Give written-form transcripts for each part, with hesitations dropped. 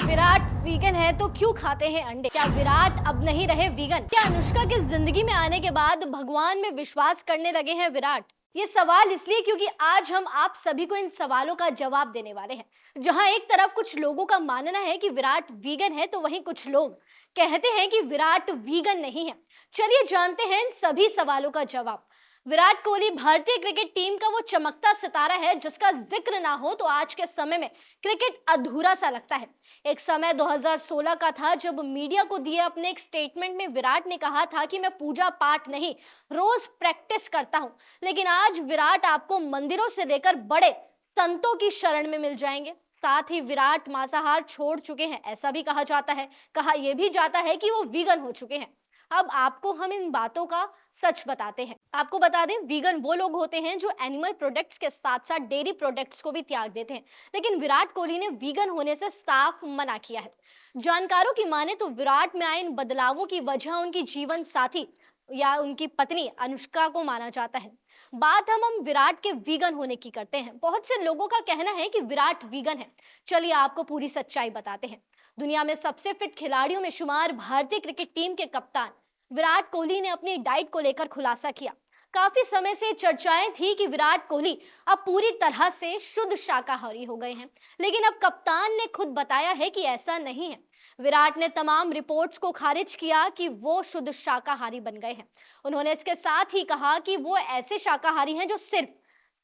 Virat vegan है तो क्यों खाते हैं अंडे? क्या विराट अब नहीं रहे वीगन? क्या अनुष्का की जिंदगी में आने के बाद भगवान में विश्वास करने लगे हैं विराट? ये सवाल इसलिए क्योंकि आज हम आप सभी को इन सवालों का जवाब देने वाले हैं। जहां एक तरफ कुछ लोगों का मानना है कि विराट वीगन है तो वहीं कुछ लोग कहते हैं कि विराट वीगन नहीं है। चलिए जानते हैं इन सभी सवालों का जवाब। विराट कोहली भारतीय क्रिकेट टीम का वो चमकता सितारा है जिसका जिक्र ना हो तो आज के समय में क्रिकेट अधूरा सा लगता है। एक समय 2016 का था जब मीडिया को दिए अपने एक स्टेटमेंट में विराट ने कहा था कि मैं पूजा पाठ नहीं, रोज प्रैक्टिस करता हूं। लेकिन आज विराट आपको मंदिरों से लेकर बड़े संतों की शरण में मिल जाएंगे। साथ ही विराट मांसाहार छोड़ चुके हैं ऐसा भी कहा जाता है। कहा यह भी जाता है कि वो वीगन हो चुके हैं। अब आपको हम इन बातों का सच बताते हैं। आपको बता दें, वीगन वो लोग होते हैं जो एनिमल प्रोडक्ट्स के साथ साथ डेयरी प्रोडक्ट्स को भी त्याग देते हैं। लेकिन विराट कोहली ने वीगन होने से साफ मना किया है। जानकारों की माने तो विराट में आए इन बदलावों की वजह उनकी जीवन साथी या उनकी पत्नी अनुष्का को माना जाता है। बात हम विराट के वीगन होने की करते हैं। बहुत से लोगों का कहना है कि विराट वीगन है। चलिए आपको पूरी सच्चाई बताते हैं। दुनिया में सबसे फिट खिलाड़ियों में शुमार भारतीय क्रिकेट टीम के कप्तान विराट कोहली ने अपनी डाइट को लेकर खुलासा किया। काफी समय से चर्चाएं थी कि विराट कोहली अब पूरी तरह से शुद्ध शाकाहारी हो गए हैं, लेकिन अब कप्तान ने खुद बताया है कि ऐसा नहीं है। विराट ने तमाम रिपोर्ट्स को खारिज किया कि वो शुद्ध शाकाहारी बन गए हैं। उन्होंने इसके साथ ही कहा कि वो ऐसे शाकाहारी हैं जो सिर्फ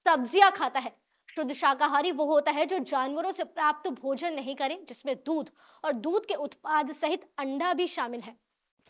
सब्जियां खाता है। शुद्ध शाकाहारी वो होता है जो जानवरों से प्राप्त भोजन नहीं करे, जिसमें दूध और दूध के उत्पाद सहित अंडा भी शामिल है।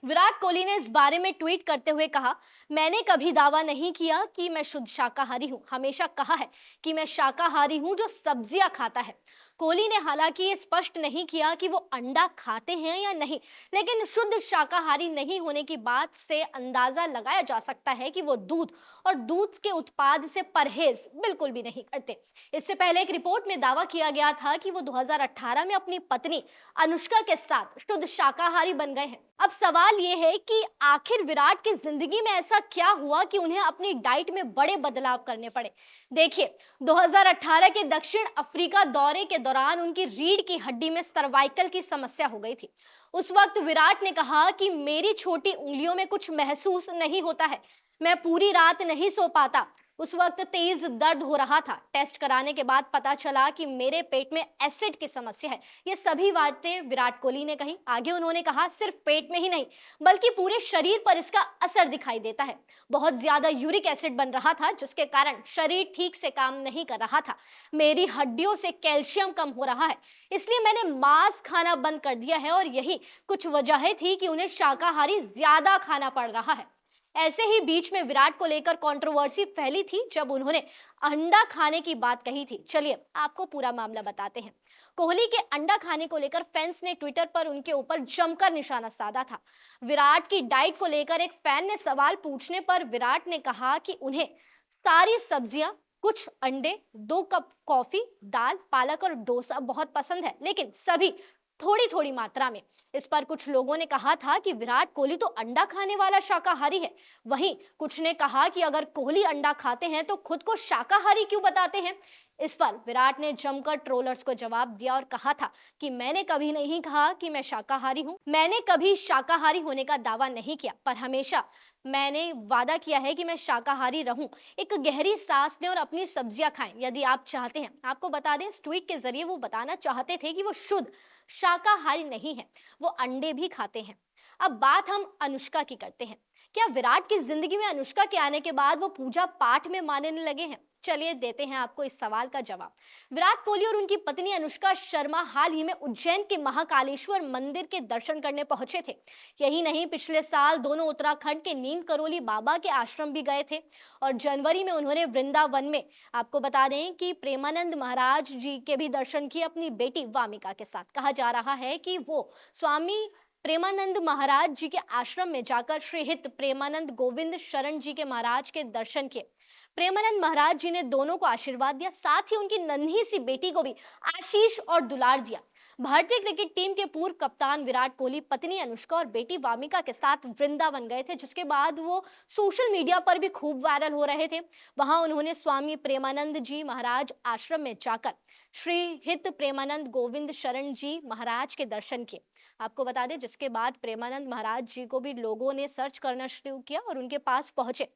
विराट कोहली ने इस बारे में ट्वीट करते हुए कहा, मैंने कभी दावा नहीं किया कि मैं शुद्ध शाकाहारी हूं, हमेशा कहा है कि मैं शाकाहारी हूं जो सब्जियां खाता है। कोहली ने हालांकि ये स्पष्ट नहीं किया कि वो अंडा खाते हैं या नहीं, लेकिन शुद्ध शाकाहारी नहीं होने की बात से अंदाजा लगाया जा सकता है कि वो दूध और दूध के उत्पाद से परहेज बिल्कुल भी नहीं करते। इससे पहले एक रिपोर्ट में दावा किया गया था कि वो 2018 में अपनी पत्नी अनुष्का के साथ शुद्ध शाकाहारी बन गए हैं। अब सवाल ये है कि आखिर विराट की जिंदगी में ऐसा क्या हुआ कि उन्हें अपनी डाइट में बड़े बदलाव करने पड़े। देखिए, 2018 के दक्षिण अफ्रीका दौरे के दौरान उनकी रीढ़ की हड्डी में सर्वाइकल की समस्या हो गई थी। उस वक्त विराट ने कहा कि मेरी छोटी उंगलियों में कुछ महसूस नहीं होता है, मैं पूरी रात नहीं सो पाता। उस वक्त तेज दर्द हो रहा था। टेस्ट कराने के बाद पता चला कि मेरे पेट में एसिड की समस्या है। ये सभी बातें विराट कोहली ने कही। आगे उन्होंने कहा, सिर्फ पेट में ही नहीं बल्कि पूरे शरीर पर इसका असर दिखाई देता है। बहुत ज्यादा यूरिक एसिड बन रहा था जिसके कारण शरीर ठीक से काम नहीं कर रहा था। मेरी हड्डियों से कैल्शियम कम हो रहा है, इसलिए मैंने मांस खाना बंद कर दिया है और यही कुछ वजह थी कि उन्हें शाकाहारी ज्यादा खाना पड़ रहा है। ऐसे ही बीच में विराट को लेकर कंट्रोवर्सी फैली थी जब उन्होंने अंडा खाने की बात कही थी। चलिए आपको पूरा मामला बताते हैं। कोहली के अंडा खाने को लेकर फैंस ने ट्विटर पर उनके ऊपर जमकर निशाना साधा था। विराट की डाइट को लेकर एक फैन ने सवाल पूछने पर विराट ने कहा कि उन्हें सारी सब्जियां, कुछ अंडे, 2 कप कॉफी, दाल, पालक और डोसा बहुत पसंद है, लेकिन सभी थोड़ी थोड़ी मात्रा में। इस पर कुछ लोगों ने कहा था कि विराट कोहली तो अंडा खाने वाला शाकाहारी है। वहीं कुछ ने कहा कि अगर कोहली अंडा खाते हैं तो खुद को शाकाहारी क्यों बताते हैं। इस पर विराट ने जमकर ट्रोलर्स को जवाब दिया और कहा था कि मैंने कभी नहीं कहा कि मैं शाकाहारी हूं, मैंने कभी शाकाहारी होने का दावा नहीं किया, पर हमेशा मैंने वादा किया है कि मैं शाकाहारी रहूं। एक गहरी सांस लें और अपनी सब्जियां खाएं यदि आप चाहते हैं। आपको बता दें, इस ट्वीट के जरिए वो बताना चाहते थे कि वो शुद्ध शाकाहारी नहीं है, वो अंडे भी खाते हैं। अब बात हम अनुष्का की करते हैं। क्या विराट की जिंदगी में अनुष्का के आने के बाद वो पूजा पाठ में मानने लगे हैं? चलिए देते हैं आपको इस सवाल का जवाब। विराट कोहली और उनकी पत्नी अनुष्का शर्मा हाल ही में उज्जैन के महाकालेश्वर मंदिर के दर्शन करने पहुंचे थे। यही नहीं, पिछले साल दोनों उत्तराखंड के नीम करोली बाबा के आश्रम भी गए थे और जनवरी में उन्होंने वृंदावन में, आपको बता दें कि प्रेमानंद महाराज जी के भी दर्शन किए अपनी बेटी वामिका के साथ। कहा जा रहा है कि वो स्वामी प्रेमानंद महाराज जी के आश्रम में जाकर श्री हित प्रेमानंद गोविंद शरण जी के महाराज के दर्शन किए। प्रेमानंद महाराज जी ने दोनों को आशीर्वाद दिया, साथ ही उनकी नन्ही सी बेटी को भी आशीष और दुलार दिया। भारतीय क्रिकेट टीम के पूर्व कप्तान विराट कोहली पत्नी अनुष्का और बेटी वामिका के साथ वृंदावन गए थे, जिसके बाद वो सोशल मीडिया पर भी खूब वायरल हो रहे थे। वहां उन्होंने स्वामी प्रेमानंद जी महाराज आश्रम में जाकर श्री हित प्रेमानंद गोविंद शरण जी महाराज के दर्शन किए। आपको बता दें, जिसके बाद प्रेमानंद महाराज जी को भी लोगों ने सर्च करना शुरू किया और उनके पास पहुंचे।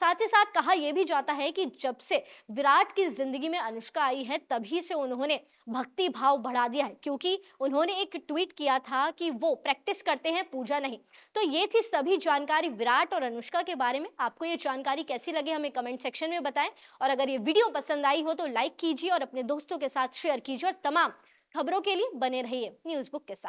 साथ ही साथ कहा यह भी जाता है कि जब से विराट की जिंदगी में अनुष्का आई है, तभी से उन्होंने भक्ति भाव बढ़ा दिया है, क्योंकि उन्होंने एक ट्वीट किया था कि वो प्रैक्टिस करते हैं, पूजा नहीं। तो ये थी सभी जानकारी विराट और अनुष्का के बारे में। आपको ये जानकारी कैसी लगी हमें कमेंट सेक्शन में बताएं, और अगर ये वीडियो पसंद आई हो तो लाइक कीजिए और अपने दोस्तों के साथ शेयर कीजिए, और तमाम खबरों के लिए बने रहिए न्यूज़ बुक के साथ।